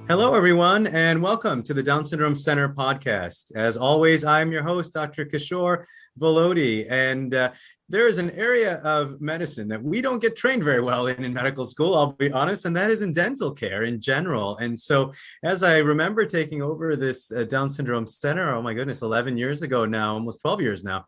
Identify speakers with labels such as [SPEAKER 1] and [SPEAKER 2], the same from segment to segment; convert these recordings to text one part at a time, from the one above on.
[SPEAKER 1] Hello, everyone, and welcome to the Down Syndrome Center podcast. As always, I'm your host, Dr. Kishore Vellody, and there is an area of medicine that we don't get trained very well in medical school, I'll be honest, and that is in dental care in general. And so as I remember taking over this Down Syndrome Center, oh my goodness, 11 years ago now, almost 12 years now,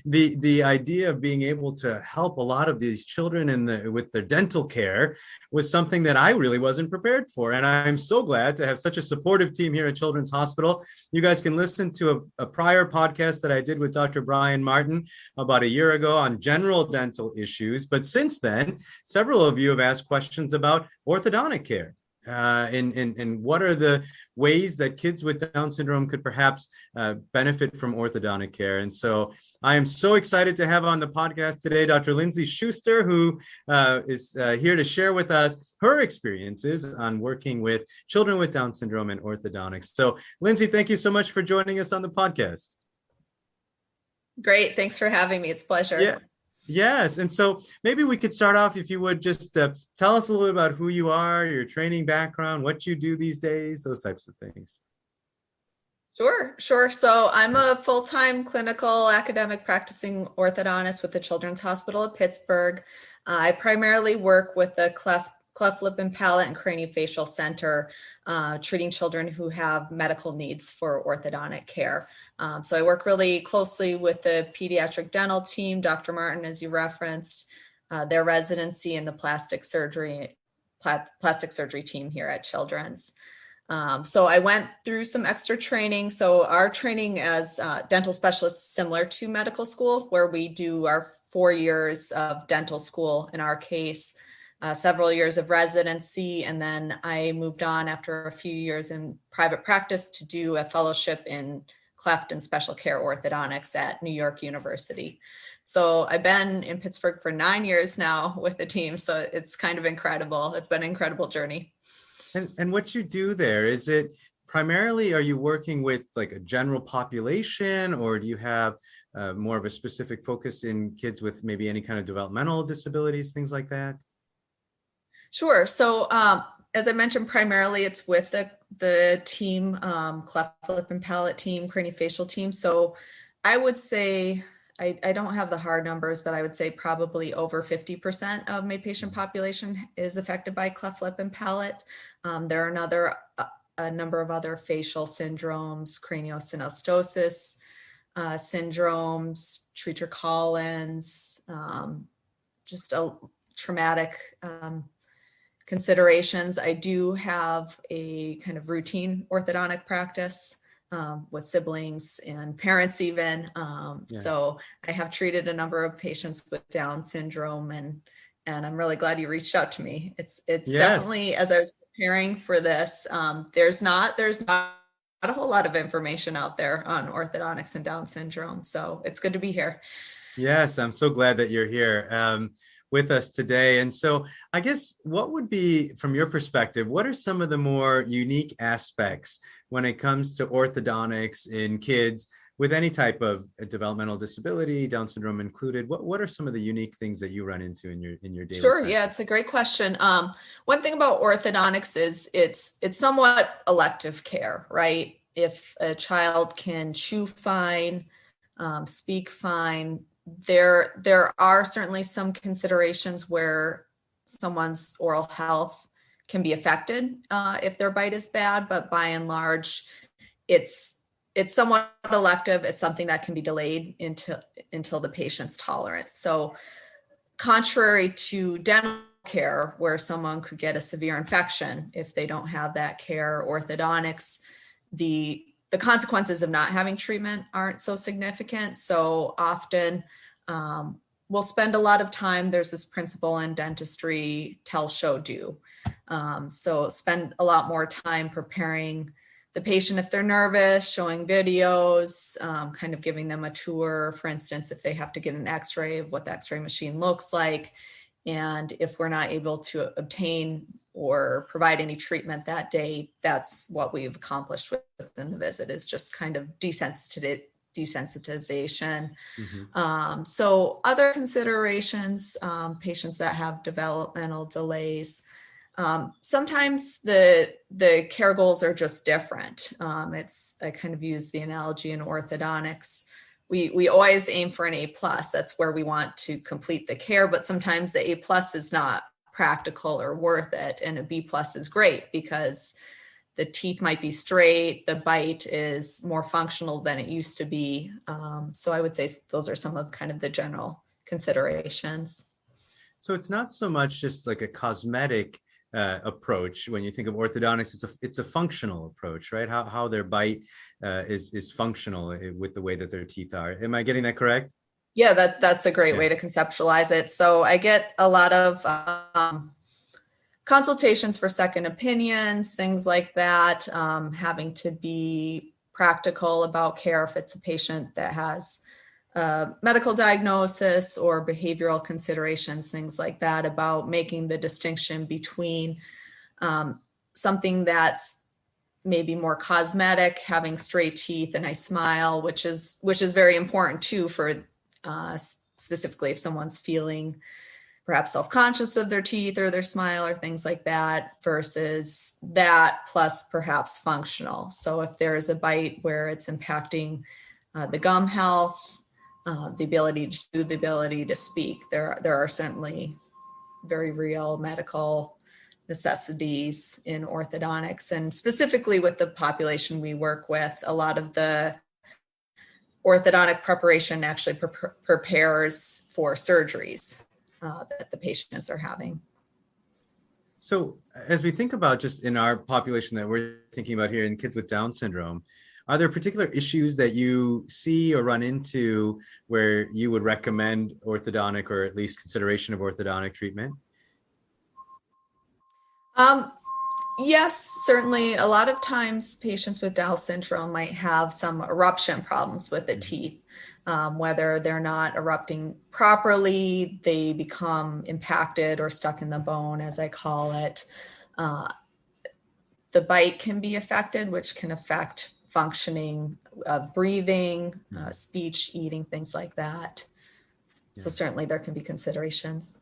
[SPEAKER 1] the idea of being able to help a lot of these children with their dental care was something that I really wasn't prepared for. And I'm so glad to have such a supportive team here at Children's Hospital. You guys can listen to a prior podcast that I did with Dr. Brian Martin about a year ago on general dental issues. But since then, several of you have asked questions about orthodontic care. And what are the ways that kids with Down syndrome could perhaps benefit from orthodontic care? And so I am so excited to have on the podcast today Dr. Lindsay Schuster, who is here to share with us her experiences on working with children with Down syndrome and orthodontics. So Lindsay, thank you so much for joining us on the podcast.
[SPEAKER 2] Great. Thanks for having me. It's a pleasure.
[SPEAKER 1] Yeah. Yes. And so maybe we could start off, if you would, just tell us a little bit about who you are, your training background, what you do these days, those types of things.
[SPEAKER 2] Sure. So I'm a full-time clinical academic practicing orthodontist with the Children's Hospital of Pittsburgh. I primarily work with the cleft lip and palate and craniofacial center, treating children who have medical needs for orthodontic care. So I work really closely with the pediatric dental team, Dr. Martin, as you referenced, their residency in the plastic surgery team here at Children's. So I went through some extra training. So our training as dental specialists is similar to medical school, where we do our 4 years of dental school in our case, several years of residency, and then I moved on after a few years in private practice to do a fellowship in cleft and special care orthodontics at New York University. So I've been in Pittsburgh for 9 years now with the team, so it's kind of incredible. It's been an incredible journey.
[SPEAKER 1] And what you do there, is it primarily, are you working with like a general population, or do you have more of a specific focus in kids with maybe any kind of developmental disabilities, things like that?
[SPEAKER 2] Sure. So as I mentioned, primarily it's with the team, cleft lip and palate team, craniofacial team. So I would say, I don't have the hard numbers, but I would say probably over 50% of my patient population is affected by cleft lip and palate. There are a number of other facial syndromes, craniosynostosis syndromes, Treacher-Collins, just a traumatic considerations. I do have a kind of routine orthodontic practice with siblings and parents even. So I have treated a number of patients with Down syndrome, and I'm really glad you reached out to me. It's definitely, as I was preparing for this, there's not a whole lot of information out there on orthodontics and Down syndrome. So it's good to be here.
[SPEAKER 1] Yes, I'm so glad that you're here with us today. And so I guess what would be, from your perspective, what are some of the more unique aspects when it comes to orthodontics in kids with any type of developmental disability, Down syndrome included? What are some of the unique things that you run into in your daily
[SPEAKER 2] Sure.
[SPEAKER 1] practice?
[SPEAKER 2] Yeah, it's a great question. One thing about orthodontics is it's somewhat elective care, right? If a child can chew fine, speak fine, there are certainly some considerations where someone's oral health can be affected if their bite is bad, but by and large, it's somewhat elective. It's something that can be delayed until the patient's tolerance. So contrary to dental care, where someone could get a severe infection if they don't have that care, orthodontics, the consequences of not having treatment aren't so significant. So often we'll spend a lot of time. There's this principle in dentistry, tell, show, do. So spend a lot more time preparing the patient if they're nervous, showing videos, kind of giving them a tour, for instance, if they have to get an x-ray of what the x-ray machine looks like. And if we're not able to obtain or provide any treatment that day, that's what we've accomplished within the visit, is just kind of desensitization.
[SPEAKER 1] Mm-hmm.
[SPEAKER 2] So other considerations, patients that have developmental delays, Sometimes the care goals are just different. I kind of use the analogy in orthodontics. We always aim for an A+. That's where we want to complete the care, but sometimes the A+ is not practical or worth it, and a B+ is great because the teeth might be straight, the bite is more functional than it used to be. So I would say those are some of kind of the general considerations.
[SPEAKER 1] So it's not so much just like a cosmetic approach. When you think of orthodontics, it's a functional approach, right? How their bite is functional with the way that their teeth are. Am I getting that correct?
[SPEAKER 2] Yeah, that's a great way to conceptualize it. So I get a lot of consultations for second opinions, things like that, having to be practical about care if it's a patient that has medical diagnosis or behavioral considerations, things like that, about making the distinction between something that's maybe more cosmetic, having straight teeth and a smile, which is very important too for specifically if someone's feeling perhaps self-conscious of their teeth or their smile or things like that, versus that plus perhaps functional. So if there is a bite where it's impacting the gum health, the ability to chew, the ability to speak, there are certainly very real medical necessities in orthodontics. And specifically with the population we work with, a lot of the orthodontic preparation actually prepares for surgeries that the patients are having.
[SPEAKER 1] So as we think about just in our population that we're thinking about here in kids with Down syndrome, are there particular issues that you see or run into where you would recommend orthodontic or at least consideration of orthodontic treatment?
[SPEAKER 2] Yes, certainly. A lot of times patients with Down syndrome might have some eruption problems with the teeth. Whether they're not erupting properly, they become impacted or stuck in the bone, as I call it. The bite can be affected, which can affect functioning, breathing, speech, eating, things like that. So certainly there can be considerations.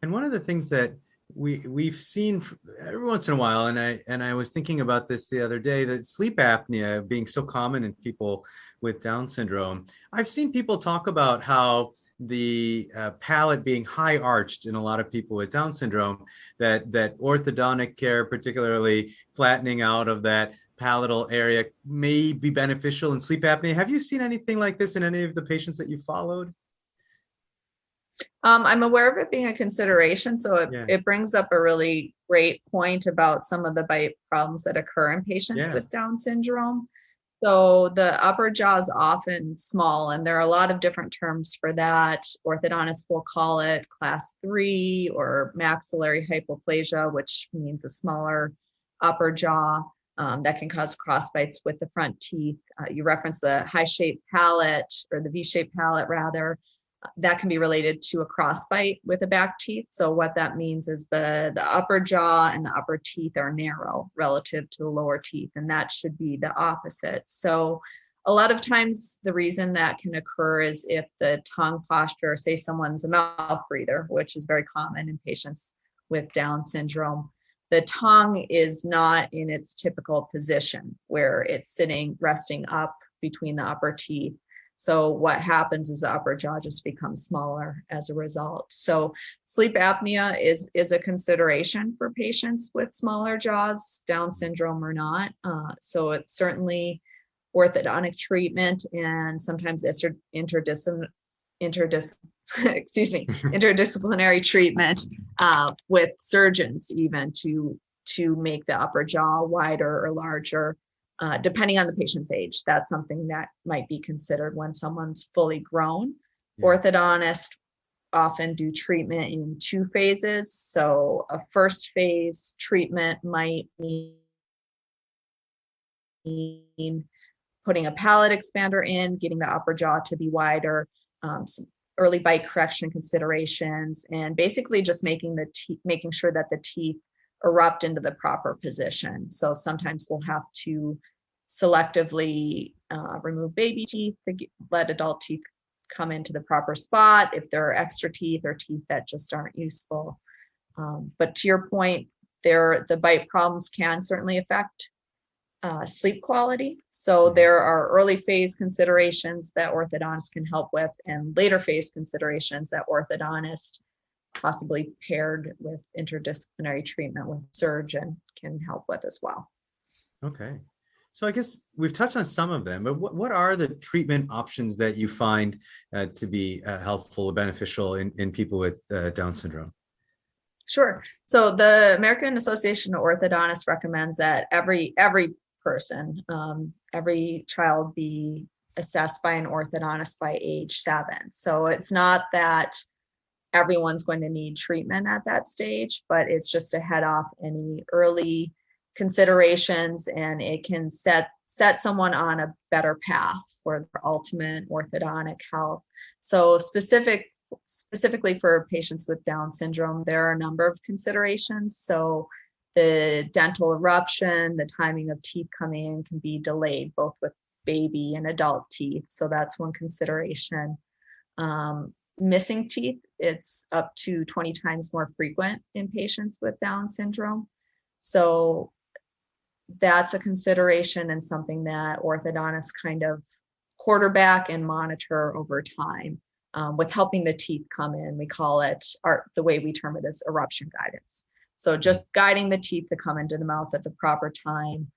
[SPEAKER 1] And one of the things that we've seen every once in a while, and I was thinking about this the other day, that sleep apnea being so common in people with Down syndrome. I've seen people talk about how the palate being high arched in a lot of people with Down syndrome, that orthodontic care, particularly flattening out of that palatal area, may be beneficial in sleep apnea. Have you seen anything like this in any of the patients that you followed?
[SPEAKER 2] I'm aware of it being a consideration. So it brings up a really great point about some of the bite problems that occur in patients with Down syndrome. So the upper jaw is often small, and there are a lot of different terms for that. Orthodontists will call it class 3 or maxillary hypoplasia, which means a smaller upper jaw that can cause crossbites with the front teeth. You referenced the high-shaped palate, or the V-shaped palate rather. That can be related to a crossbite with the back teeth. So what that means is the upper jaw and the upper teeth are narrow relative to the lower teeth, and that should be the opposite. So a lot of times the reason that can occur is if the tongue posture, say someone's a mouth breather, which is very common in patients with Down syndrome, the tongue is not in its typical position where it's sitting, resting up between the upper teeth. So what happens is the upper jaw just becomes smaller as a result. So sleep apnea is a consideration for patients with smaller jaws, Down syndrome or not. So it's certainly orthodontic treatment, and sometimes interdisciplinary treatment with surgeons even to make the upper jaw wider or larger. Depending on the patient's age, that's something that might be considered when someone's fully grown. Orthodontists often do treatment in 2 phases. So a first phase treatment might mean putting a palate expander in, getting the upper jaw to be wider, some early bite correction considerations, and basically just making sure that the teeth erupt into the proper position. So sometimes we'll have to selectively remove baby teeth to let adult teeth come into the proper spot if there are extra teeth or teeth that just aren't useful. But to your point, The bite problems can certainly affect sleep quality. So there are early phase considerations that orthodontists can help with, and later phase considerations that orthodontist, possibly paired with interdisciplinary treatment with surgeon, can help with as well.
[SPEAKER 1] Okay. So I guess we've touched on some of them, but what are the treatment options that you find to be helpful or beneficial in people with Down syndrome?
[SPEAKER 2] Sure. So the American Association of Orthodontists recommends that every person, every child be assessed by an orthodontist by age 7. So it's not that everyone's going to need treatment at that stage, but it's just to head off any early considerations, and it can set someone on a better path for their ultimate orthodontic health. So specifically for patients with Down syndrome, there are a number of considerations. So the dental eruption, the timing of teeth coming in can be delayed, both with baby and adult teeth. So that's one consideration. Missing teeth, it's up to 20 times more frequent in patients with Down syndrome. So that's a consideration and something that orthodontists kind of quarterback and monitor over time. With helping the teeth come in, we call it, the way we term it is eruption guidance. So just guiding the teeth to come into the mouth at the proper time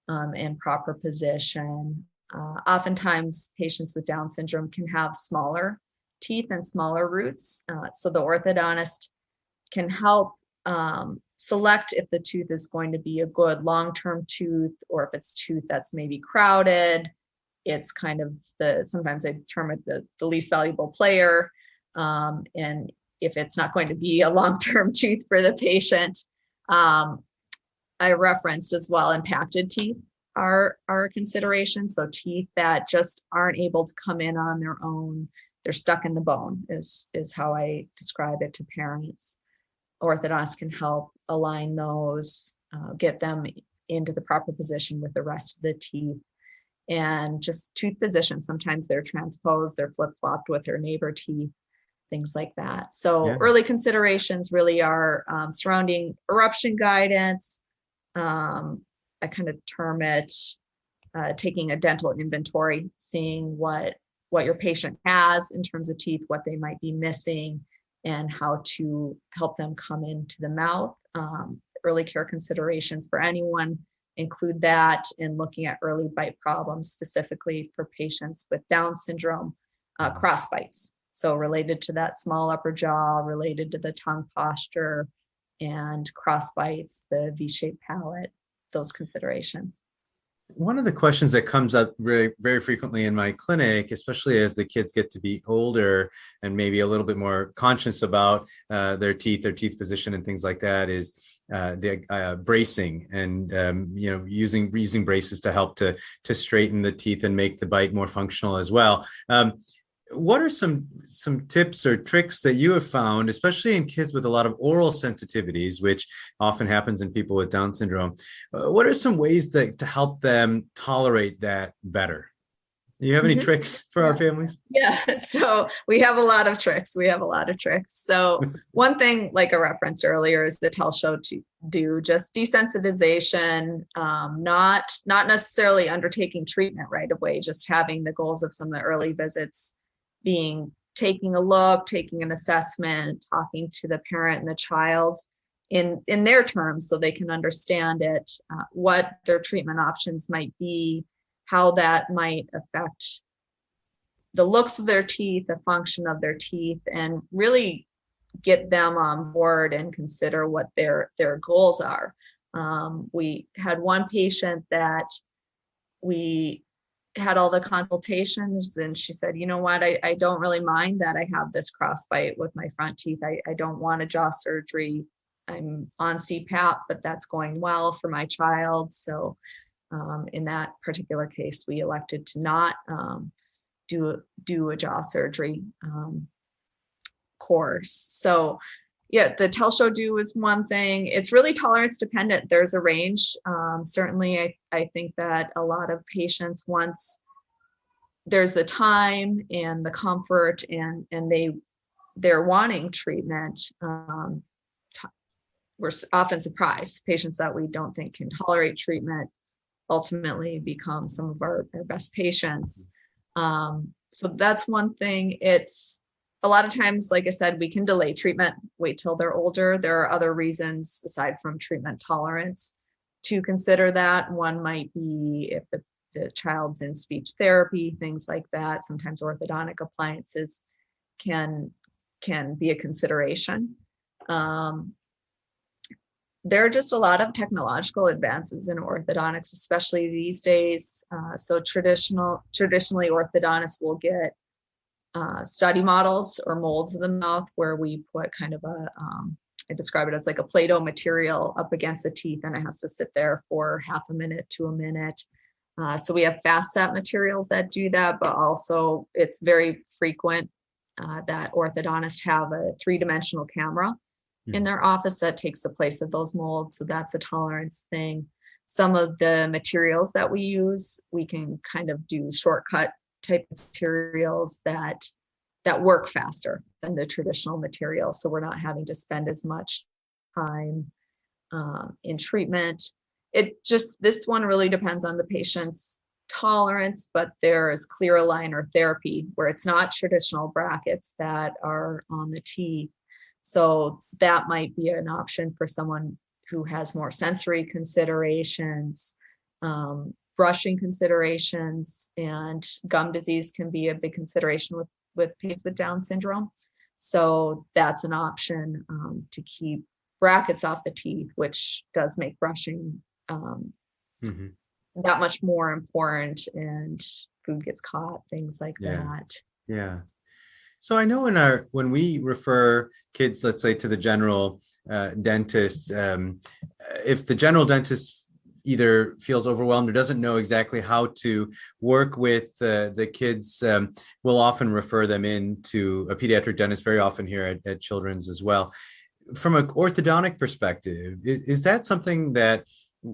[SPEAKER 2] and proper position. Oftentimes patients with Down syndrome can have smaller teeth and smaller roots. So the orthodontist can help select if the tooth is going to be a good long-term tooth, or if it's tooth that's maybe crowded. It's kind of sometimes I term it the least valuable player. And if it's not going to be a long-term tooth for the patient, I referenced as well impacted teeth are a consideration. So teeth that just aren't able to come in on their own, they're stuck in the bone is how I describe it to parents. Orthodontists can help align those, get them into the proper position with the rest of the teeth. And just tooth position. Sometimes they're transposed, they're flip-flopped with their neighbor teeth, things like that. So early considerations really are surrounding eruption guidance. I kind of term it taking a dental inventory, seeing what your patient has in terms of teeth, what they might be missing, and how to help them come into the mouth. Early care considerations for anyone include that in looking at early bite problems, specifically for patients with Down syndrome, cross bites. So related to that small upper jaw, related to the tongue posture, and cross bites, the V-shaped palate, those considerations.
[SPEAKER 1] One of the questions that comes up very, very frequently in my clinic, especially as the kids get to be older and maybe a little bit more conscious about their teeth position and things like that, is the bracing and using braces to help to straighten the teeth and make the bite more functional as well. What are some tips or tricks that you have found, especially in kids with a lot of oral sensitivities, which often happens in people with Down syndrome? What are some ways to help them tolerate that better? Do you have any tricks for our families?
[SPEAKER 2] Yeah, so we have a lot of tricks. So one thing, like I referenced earlier, is the tell, show, do, just desensitization, not necessarily undertaking treatment right away, just having the goals of some of the early visits being taking a look, taking an assessment, talking to the parent and the child in their terms so they can understand it, what their treatment options might be, how that might affect the looks of their teeth, the function of their teeth, and really get them on board and consider what their goals are. We had one patient that we had all the consultations, and she said, you know what, I don't really mind that I have this crossbite with my front teeth. I don't want a jaw surgery. I'm on CPAP, but that's going well for my child. So in that particular case, we elected to not do a jaw surgery course. So yeah, the tell, show, do is one thing. It's really tolerance dependent. There's a range. Certainly, I think that a lot of patients, once there's the time and the comfort and they're wanting treatment, we're often surprised. Patients that we don't think can tolerate treatment ultimately become some of our best patients. So that's one thing. It's a lot of times, like I said, we can delay treatment, wait till they're older. There are other reasons aside from treatment tolerance to consider that. One might be if the child's in speech therapy, things like that. Sometimes orthodontic appliances can be a consideration. There are just a lot of technological advances in orthodontics, especially these days. So traditionally, orthodontists will get study models or molds of the mouth where we put kind of I describe it as like a Play-Doh material up against the teeth, and it has to sit there for half a minute to a minute. So we have fast set materials that do that, but also it's very frequent that orthodontists have a 3-dimensional camera in their office that takes the place of those molds. So that's a tolerance thing. Some of the materials that we use, we can kind of do shortcut type materials that work faster than the traditional materials. So we're not having to spend as much time in treatment. This one really depends on the patient's tolerance, but there is clear aligner therapy where it's not traditional brackets that are on the teeth. So that might be an option for someone who has more sensory considerations, brushing considerations, and gum disease can be a big consideration with patients with Down syndrome. So that's an option to keep brackets off the teeth, which does make brushing that much more important, and food gets caught, things like that.
[SPEAKER 1] Yeah. So I know when we refer kids, let's say, to the general dentist, if the general dentist either feels overwhelmed or doesn't know exactly how to work with the kids, we'll often refer them in to a pediatric dentist, very often here at Children's as well. From an orthodontic perspective, is that something that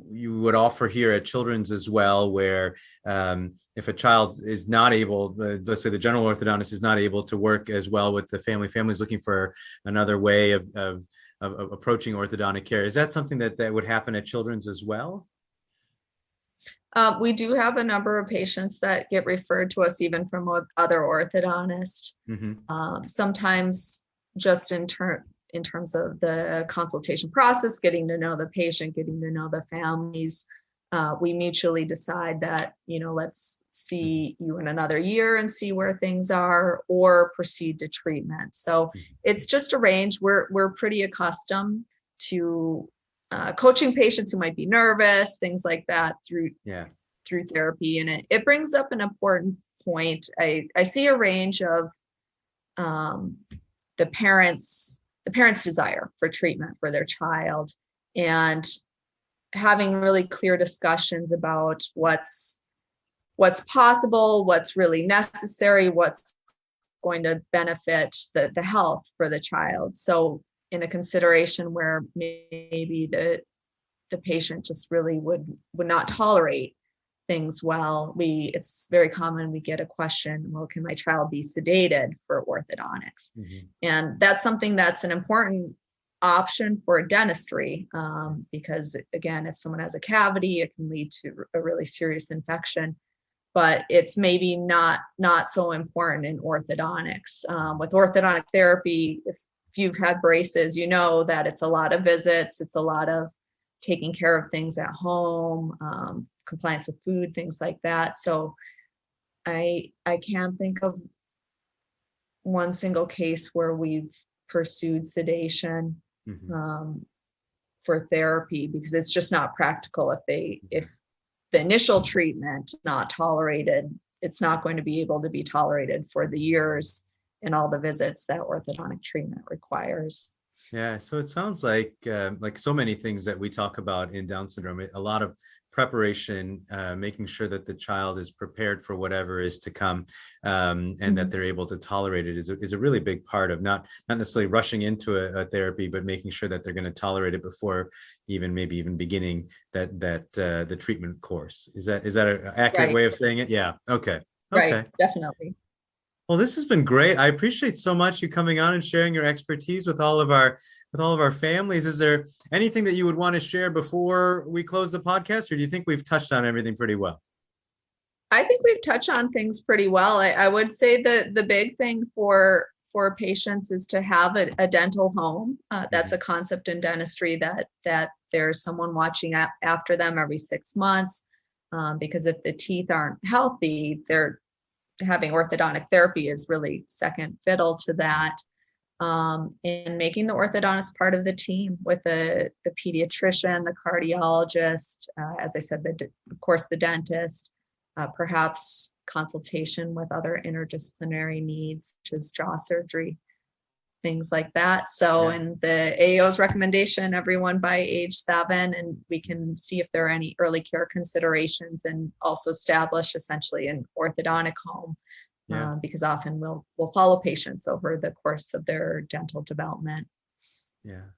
[SPEAKER 1] you would offer here at Children's as well, where if a child is not able, let's say the general orthodontist is not able to work as well with the family's looking for another way of approaching orthodontic care, is that something that would happen at Children's as well?
[SPEAKER 2] We do have a number of patients that get referred to us even from other orthodontists. Sometimes just in terms of the consultation process, getting to know the patient, getting to know the families, we mutually decide that, let's see you in another year and see where things are, or proceed to treatment. So it's just a range. We're pretty accustomed to coaching patients who might be nervous, things like that through therapy. And it brings up an important point. I see a range of the parents' desire for treatment for their child, and having really clear discussions about what's possible, what's really necessary, what's going to benefit the health for the child. So in a consideration where maybe the patient just really would not tolerate things well, it's very common we get a question, well, can my child be sedated for orthodontics? And that's something that's an important option for dentistry, because again, if someone has a cavity, it can lead to a really serious infection, but it's maybe not so important in orthodontics. With orthodontic therapy, if you've had braces, you know that it's a lot of visits, it's a lot of taking care of things at home, compliance with food, things like that. So I can't think of one single case where we've pursued sedation for therapy, because it's just not practical. If the initial treatment not tolerated, it's not going to be able to be tolerated for the years and all the visits that orthodontic treatment requires.
[SPEAKER 1] Yeah, so it sounds like so many things that we talk about in Down syndrome, a lot of preparation, making sure that the child is prepared for whatever is to come, and that they're able to tolerate it is a really big part of not necessarily rushing into a therapy, but making sure that they're going to tolerate it before even beginning the treatment course. Is that an accurate way of saying it? Yeah. Okay.
[SPEAKER 2] Right. Definitely.
[SPEAKER 1] Well, this has been great. I appreciate so much you coming on and sharing your expertise with all of our families. Is there anything that you would want to share before we close the podcast, or do you think we've touched on everything pretty well?
[SPEAKER 2] I think we've touched on things pretty well. I would say that the big thing for patients is to have a dental home. That's a concept in dentistry that there's someone watching after them every 6 months, because if the teeth aren't healthy, they're having orthodontic therapy is really second fiddle to that. And making the orthodontist part of the team with the pediatrician, the cardiologist, as I said, of course, the dentist, perhaps consultation with other interdisciplinary needs, such as jaw surgery, things like that. So, in the AAO's recommendation, everyone by age 7, and we can see if there are any early care considerations, and also establish essentially an orthodontic home, because often we'll follow patients over the course of their dental development.
[SPEAKER 1] Yeah.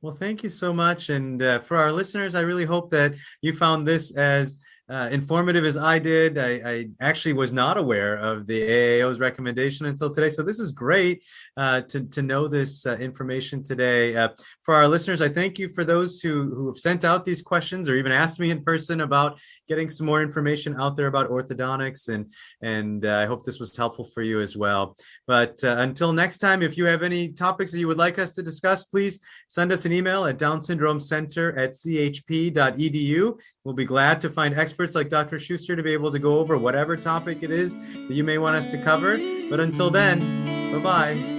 [SPEAKER 1] Well, thank you so much. And for our listeners, I really hope that you found this as informative as I did. I actually was not aware of the AAO's recommendation until today. So this is great to know this information today. For our listeners, I thank you for those who have sent out these questions or even asked me in person about getting some more information out there about orthodontics. And I hope this was helpful for you as well. But until next time, if you have any topics that you would like us to discuss, please send us an email at downsyndromecenter@chp.edu. We'll be glad to find experts like Dr. Schuster to be able to go over whatever topic it is that you may want us to cover. But until then, bye-bye.